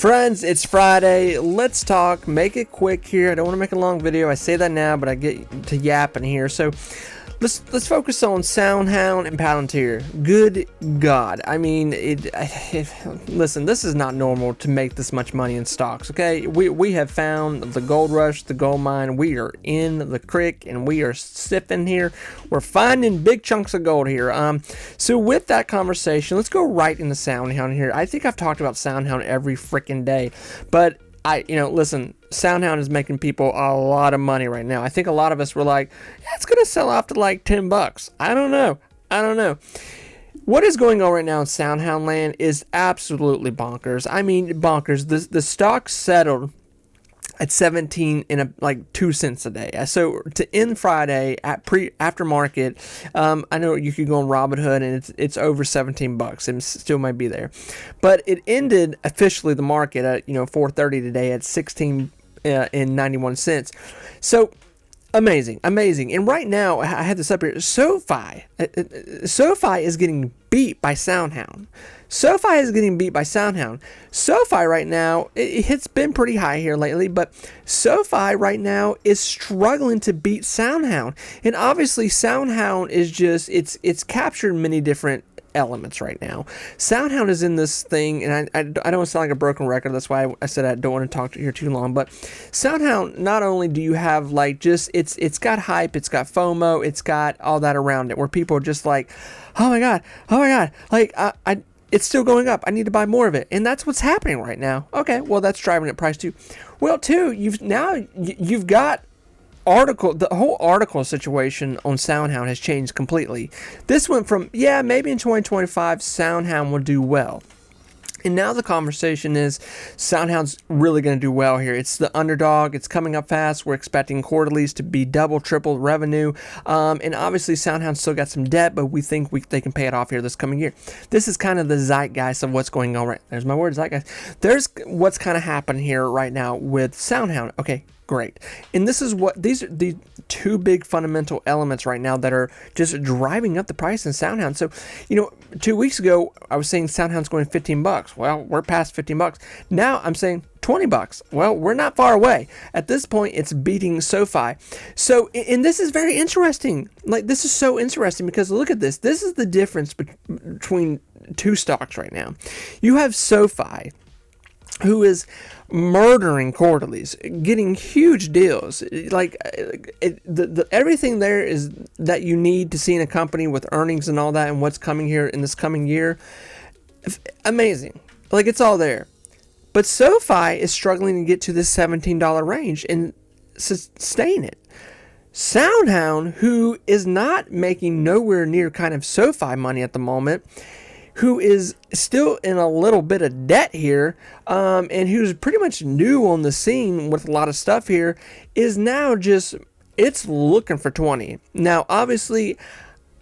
Friends, it's Friday. Let's talk. Make it quick here. I don't want to make a long video. I say that now, but I get to yapping here. So let's focus on SoundHound and Palantir. Good God. I mean, listen, this is not normal to make this much money in stocks, okay? We have found the gold rush, the gold mine. We are in the creek, and we are sifting here. We're finding big chunks of gold here. So with that conversation, let's go right into SoundHound here. I think I've talked about SoundHound every freaking day, but listen, SoundHound is making people a lot of money right now. I think a lot of us were like, yeah, it's going to sell off to like $10. I don't know. What is going on right now in SoundHound land is absolutely bonkers. I mean, bonkers. The stock settled at 17 in like 2 cents a day. So to end Friday at after market, I know you could go on Robinhood and it's over $17 and still might be there, but it ended officially the market at 4:30 today at 16 in 91 cents. So amazing. And right now I had this up here. SoFi is getting beat by SoundHound. SoFi right now, it's been pretty high here lately, but SoFi right now is struggling to beat SoundHound. And obviously SoundHound is just, it's captured many different elements right now. SoundHound is in this thing, and I don't want to sound like a broken record. That's why I said I don't want to talk here too long. But SoundHound, not only do you have like just it's got hype, it's got FOMO, it's got all that around it, where people are just like, oh my god, like it's still going up. I need to buy more of it, and that's what's happening right now. Okay, well that's driving up price too. Well, too, you've got. The whole article situation on SoundHound has changed completely. This went from, maybe in 2025 SoundHound will do well, and now the conversation is SoundHound's really going to do well here. It's the underdog. It's coming up fast. We're expecting quarterlies to be double, triple revenue. And obviously SoundHound's still got some debt, but we think they can pay it off here this coming year. This is kind of the zeitgeist of what's going on right. There's my word, zeitgeist. There's what's kind of happening here right now with SoundHound. Okay, great. And this is what these are the two big fundamental elements right now that are just driving up the price in SoundHound. So, 2 weeks ago I was saying SoundHound's going $15. Well, we're past $15. Now I'm saying $20. Well, we're not far away. At this point, it's beating SoFi. So, and this is very interesting. Like, this is so interesting because look at this. This is the difference between two stocks right now. You have SoFi, who is murdering quarterlies, getting huge deals. Like everything there is that you need to see in a company with earnings and all that, and what's coming here in this coming year. Amazing. Like, it's all there. But SoFi is struggling to get to this $17 range and sustain it. SoundHound, who is not making nowhere near kind of SoFi money at the moment, who is still in a little bit of debt here, and who's pretty much new on the scene with a lot of stuff here, is now it's looking for 20. Now, obviously,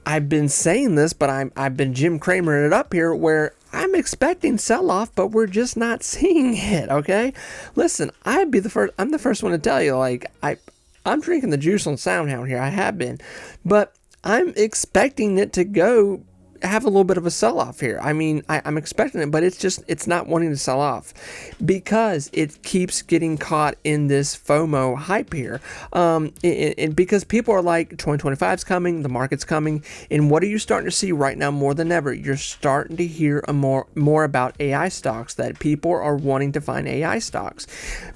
I've been saying this, but I've been Jim Cramering it up here, where I'm expecting sell-off, but we're just not seeing it, okay? Listen, I'm the first one to tell you, like, I'm drinking the juice on SoundHound here. I have been, but I'm expecting it to have a little bit of a sell-off here. I mean, I'm expecting it, but it's not wanting to sell off because it keeps getting caught in this FOMO hype here. And because people are like, 2025 is coming, the market's coming, and what are you starting to see right now more than ever? You're starting to hear more about AI stocks, that people are wanting to find AI stocks.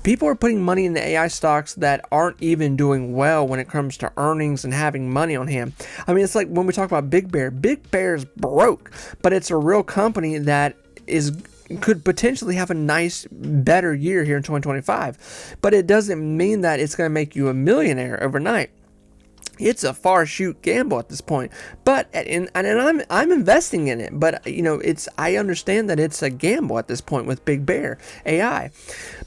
People are putting money into AI stocks that aren't even doing well when it comes to earnings and having money on hand. I mean, it's like when we talk about Big Bear's broke, but it's a real company that could potentially have a nice, better year here in 2025. But it doesn't mean that it's going to make you a millionaire overnight. It's a far shoot gamble at this point, but I'm investing in it. But I understand that it's a gamble at this point with Big Bear AI.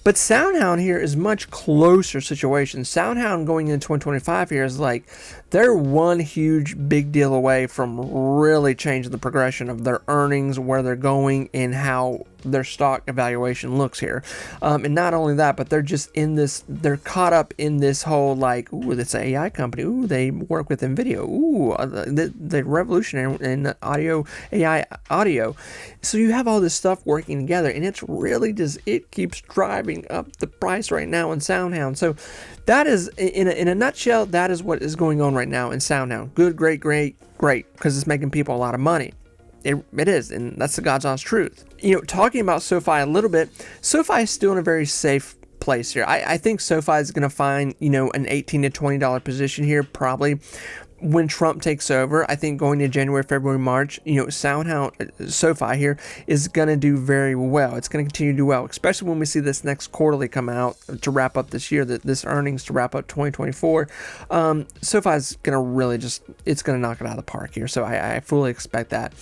But SoundHound here is much closer situation. SoundHound going into 2025 here is like they're one huge big deal away from really changing the progression of their earnings, where they're going, and how their stock evaluation looks here. And not only that, but they're just in this, they're caught up in this whole like, ooh, it's an AI company. Ooh, they work with NVIDIA. Ooh, the revolution in audio, AI audio. So you have all this stuff working together, and it's really just, it keeps driving up the price right now in SoundHound. So that is, in a nutshell, that is what is going on right now in SoundHound. Good, great, because it's making people a lot of money. It is, and that's the God's honest truth. You know, talking about SoFi a little bit, SoFi is still in a very safe place here. I think SoFi is going to find, you know, an $18 to $20 position here, probably when Trump takes over. I think going to January, February, March, you know, SoundHound, SoFi here is going to do very well. It's going to continue to do well, especially when we see this next quarterly come out to wrap up this year, this earnings to wrap up 2024. SoFi is going to really just, it's going to knock it out of the park here. So I fully expect that.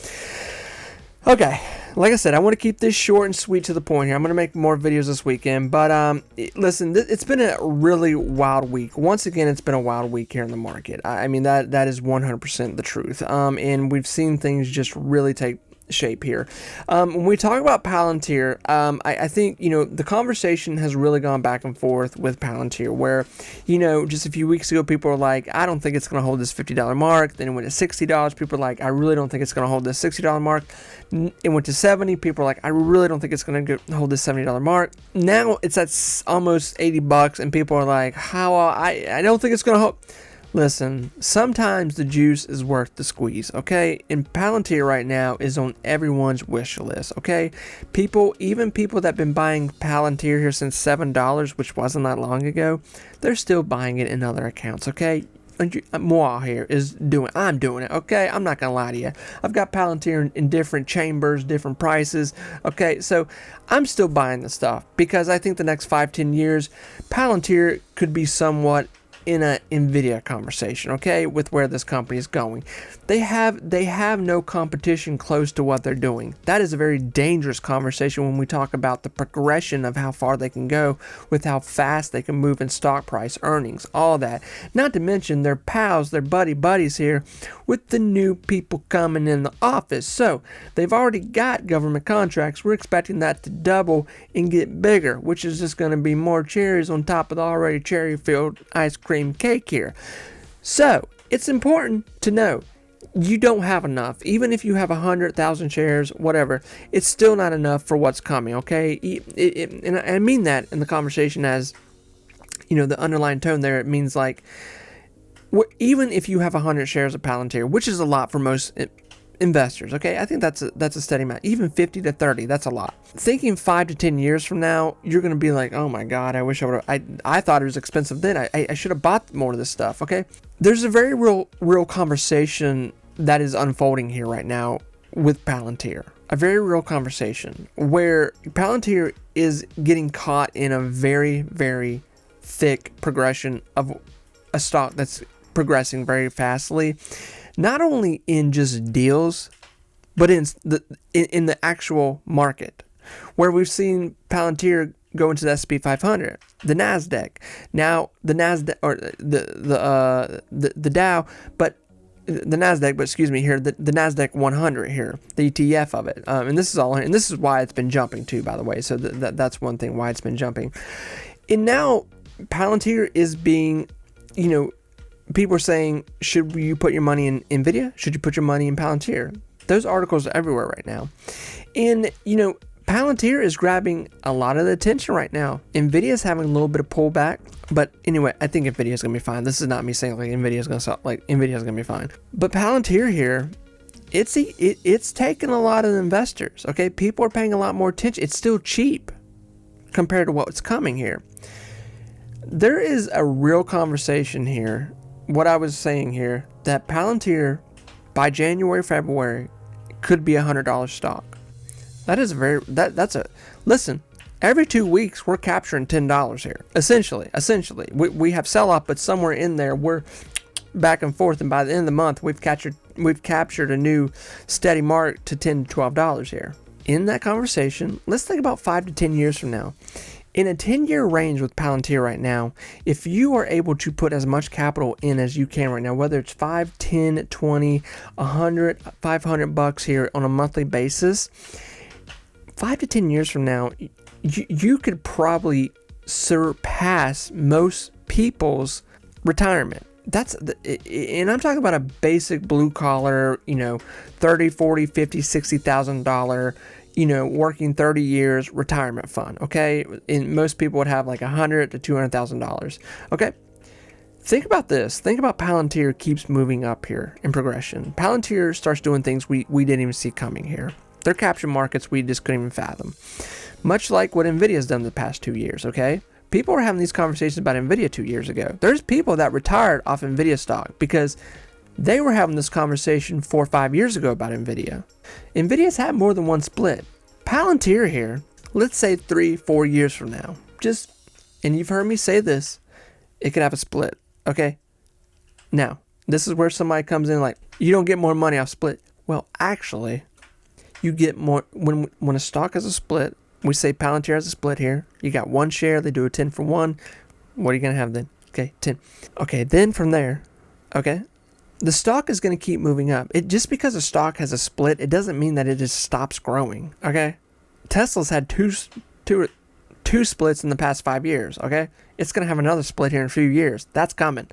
Okay, like I said, I want to keep this short and sweet to the point here. I'm going to make more videos this weekend, but listen, it's been a really wild week. Once again, it's been a wild week here in the market. I mean, that is 100% the truth. And we've seen things just really take shape here. When we talk about Palantir, I think, you know, the conversation has really gone back and forth with Palantir, where, you know, just a few weeks ago, people were like, I don't think it's going to hold this $50 mark. Then it went to $60. People were like, I really don't think it's going to hold this $60 mark. It went to 70. People are like, I really don't think it's going to hold this $70 mark. Now it's at almost $80, and people are like, how? I don't think it's going to hold. Listen, sometimes the juice is worth the squeeze, okay? And Palantir right now is on everyone's wish list, okay? Even people that have been buying Palantir here since $7, which wasn't that long ago, they're still buying it in other accounts, okay? Moa here I'm doing it, okay? I'm not gonna lie to you. I've got Palantir in different chambers, different prices, okay? So I'm still buying the stuff because I think the next 5-10 years, Palantir could be somewhat in a NVIDIA conversation, okay, with where this company is going. They have no competition close to what they're doing. That is a very dangerous conversation when we talk about the progression of how far they can go with how fast they can move in stock price, earnings, all that. Not to mention their pals, their buddies here with the new people coming in the office. So they've already got government contracts. We're expecting that to double and get bigger, which is just going to be more cherries on top of the already cherry-filled ice cream cake here. So it's important to know you don't have enough. Even if you have 100,000 shares, whatever, it's still not enough for what's coming, okay? And I mean that in the conversation as, you know, the underlying tone there. It means like, even if you have 100 shares of Palantir, which is a lot for most investors, okay? I think that's a steady amount. Even 50 to 30, that's a lot. Thinking 5 to 10 years from now, you're going to be like, oh my God, I wish I would have, I thought it was expensive then. I should have bought more of this stuff, okay? There's a very real conversation that is unfolding here right now with Palantir. A very real conversation where Palantir is getting caught in a very, very thick progression of a stock that's progressing very fastly, not only in just deals, but in the actual market, where we've seen Palantir go into the S&P 500, the Nasdaq, now the Nasdaq or the Dow, but the Nasdaq, but excuse me here, the Nasdaq 100 here, the ETF of it, and this is all, and this is why it's been jumping too, by the way. So that's one thing why it's been jumping, and now Palantir is being, you know, people are saying, should you put your money in NVIDIA? Should you put your money in Palantir? Those articles are everywhere right now. And, you know, Palantir is grabbing a lot of the attention right now. NVIDIA is having a little bit of pullback. But anyway, I think NVIDIA is going to be fine. This is not me saying like NVIDIA is going to stop. Like NVIDIA is going to be fine. But Palantir here, it's taking a lot of investors. Okay, people are paying a lot more attention. It's still cheap compared to what's coming here. There is a real conversation here. What I was saying here, that Palantir by January, February could be $100 stock. That is listen, every 2 weeks we're capturing $10 here. Essentially, we have sell off, but somewhere in there we're back and forth, and by the end of the month we've captured a new steady mark to $10 to $12 here. In that conversation, let's think about 5 to 10 years from now. In a 10-year range with Palantir right now, if you are able to put as much capital in as you can right now, whether it's 5, 10, 20, 100, $500 here on a monthly basis, 5 to 10 years from now, you could probably surpass most people's retirement. And I'm talking about a basic blue collar, $30, $40, $50, $60,000, working 30 years retirement fund. Okay. And most people would have like $100,000 to $200,000. Okay. Think about this. Think about Palantir keeps moving up here in progression. Palantir starts doing things we didn't even see coming here. They're capturing markets we just couldn't even fathom. Much like what Nvidia's done the past 2 years, okay? People were having these conversations about Nvidia 2 years ago. There's people that retired off Nvidia stock because they were having this conversation 4 or 5 years ago about Nvidia. Nvidia's had more than one split. Palantir here, let's say 3-4 years from now, and you've heard me say this, it could have a split, okay? Now, this is where somebody comes in like, you don't get more money off split. Well, actually, you get more when a stock has a split. We say Palantir has a split here. You got one share. They do a 10 for 1. What are you going to have then? Okay, 10. Okay, then from there, okay, the stock is going to keep moving up. Just because a stock has a split, it doesn't mean that it just stops growing, okay? Tesla's had two splits in the past 5 years, okay? It's going to have another split here in a few years. That's coming.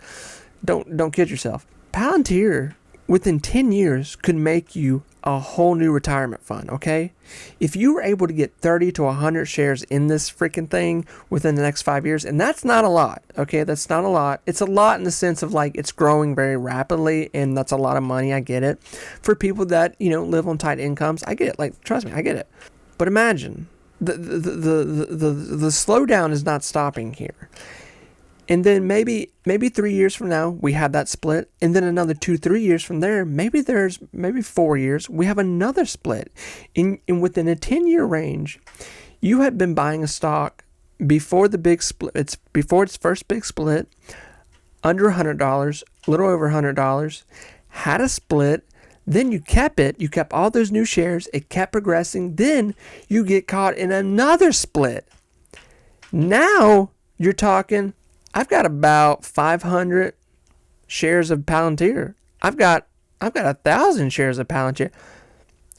Don't kid yourself. Palantir, within 10 years, could make you a whole new retirement fund, okay? If you were able to get 30 to 100 shares in this freaking thing within the next 5 years, and that's not a lot, okay? That's not a lot. It's a lot in the sense of like it's growing very rapidly, and that's a lot of money. I get it. For people that, live on tight incomes, I get it. Like, trust me, I get it. But imagine the slowdown is not stopping here. And then maybe 3 years from now, we have that split. And then another 2-3 years from there, maybe 4 years, we have another split. In within a 10-year range, you had been buying a stock before the big split. Before its first big split, under $100, a little over $100, had a split. Then you kept it. You kept all those new shares. It kept progressing. Then you get caught in another split. Now you're talking, I've got about 500 shares of Palantir. I've got 1,000 shares of Palantir.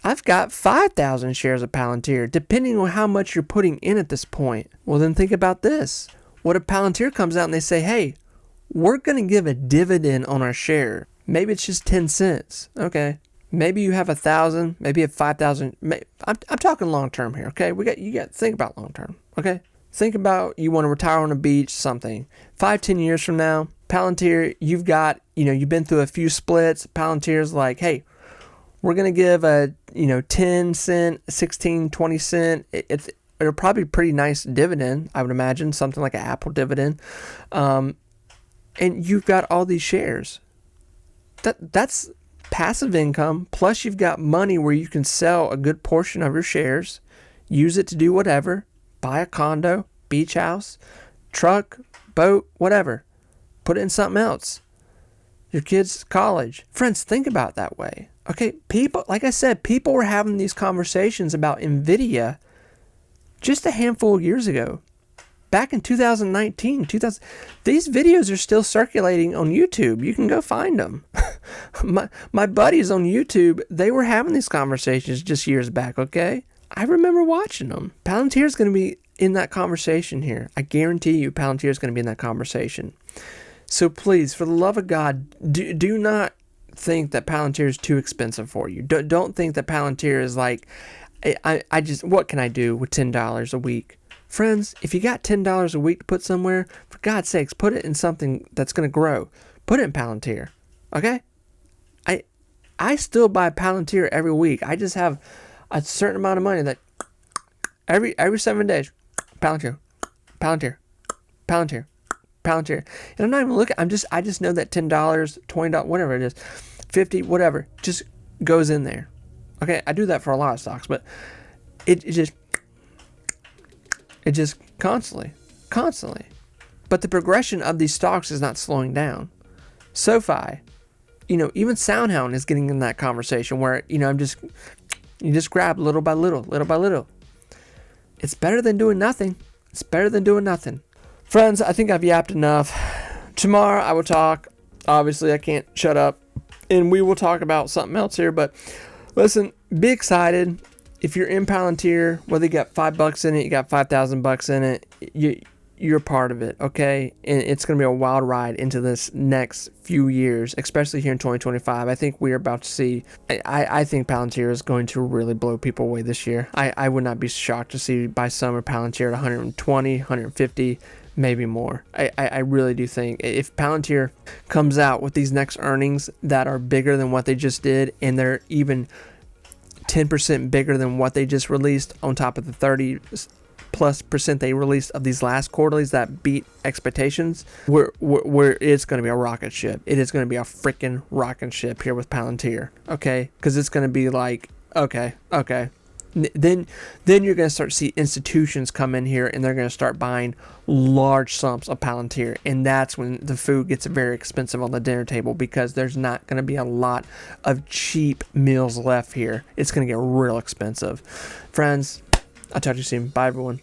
I've got 5,000 shares of Palantir, depending on how much you're putting in at this point. Well, then think about this. What if Palantir comes out and they say, hey, we're going to give a dividend on our share. Maybe it's just 10 cents. Okay. Maybe you have 1,000, maybe you have 5,000. I'm talking long term here. Okay. You got to think about long term. Okay. Think about you want to retire on a beach, something. 5-10 years from now, Palantir, you've got, you've been through a few splits. Palantir's like, hey, we're going to give a, 10 cent, 16, 20 cent. It'll probably be a pretty nice dividend, I would imagine, something like an Apple dividend. And you've got all these shares. That's passive income. Plus you've got money where you can sell a good portion of your shares, use it to do whatever. Buy a condo, beach house, truck, boat, whatever. Put it in something else. Your kids' college. Friends, think about it that way. Okay, people, like I said, people were having these conversations about Nvidia just a handful of years ago. Back in 2019, these videos are still circulating on YouTube. You can go find them. My buddies on YouTube, they were having these conversations just years back, okay? I remember watching them. Palantir is going to be in that conversation here. I guarantee you Palantir is going to be in that conversation. So please, for the love of God, do not think that Palantir is too expensive for you. Don't think that Palantir is like, I just, what can I do with $10 a week? Friends, if you got $10 a week to put somewhere, for God's sakes, put it in something that's going to grow. Put it in Palantir, okay? I still buy Palantir every week. I just have a certain amount of money that every 7 days, Palantir. And I'm not even looking. I just know that $10, $20, whatever it is, 50, whatever, just goes in there. Okay, I do that for a lot of stocks, but it just constantly. But the progression of these stocks is not slowing down. SoFi, even SoundHound is getting in that conversation where, you just grab little by little. It's better than doing nothing. Friends, I think I've yapped enough. Tomorrow I will talk. Obviously, I can't shut up. And we will talk about something else here. But listen, be excited. if you're in Palantir, whether you got $5 in it, you got $5,000 in it, you're part of it, okay? And it's going to be a wild ride into this next few years, especially here in 2025. I think we're about to see, I think Palantir is going to really blow people away this year. I would not be shocked to see by summer Palantir at 120, 150, maybe more. I really do think if Palantir comes out with these next earnings that are bigger than what they just did, and they're even 10% bigger than what they just released on top of the 30+% they released of these last quarterlies that beat expectations, where it's going to be a rocket ship. It is going to be a freaking rocket ship here with Palantir, okay? Because it's going to be like, okay. Then you're going to start to see institutions come in here, and they're going to start buying large sums of Palantir, and that's when the food gets very expensive on the dinner table, because there's not going to be a lot of cheap meals left here. It's going to get real expensive. Friends, I'll talk to you soon. Bye, everyone.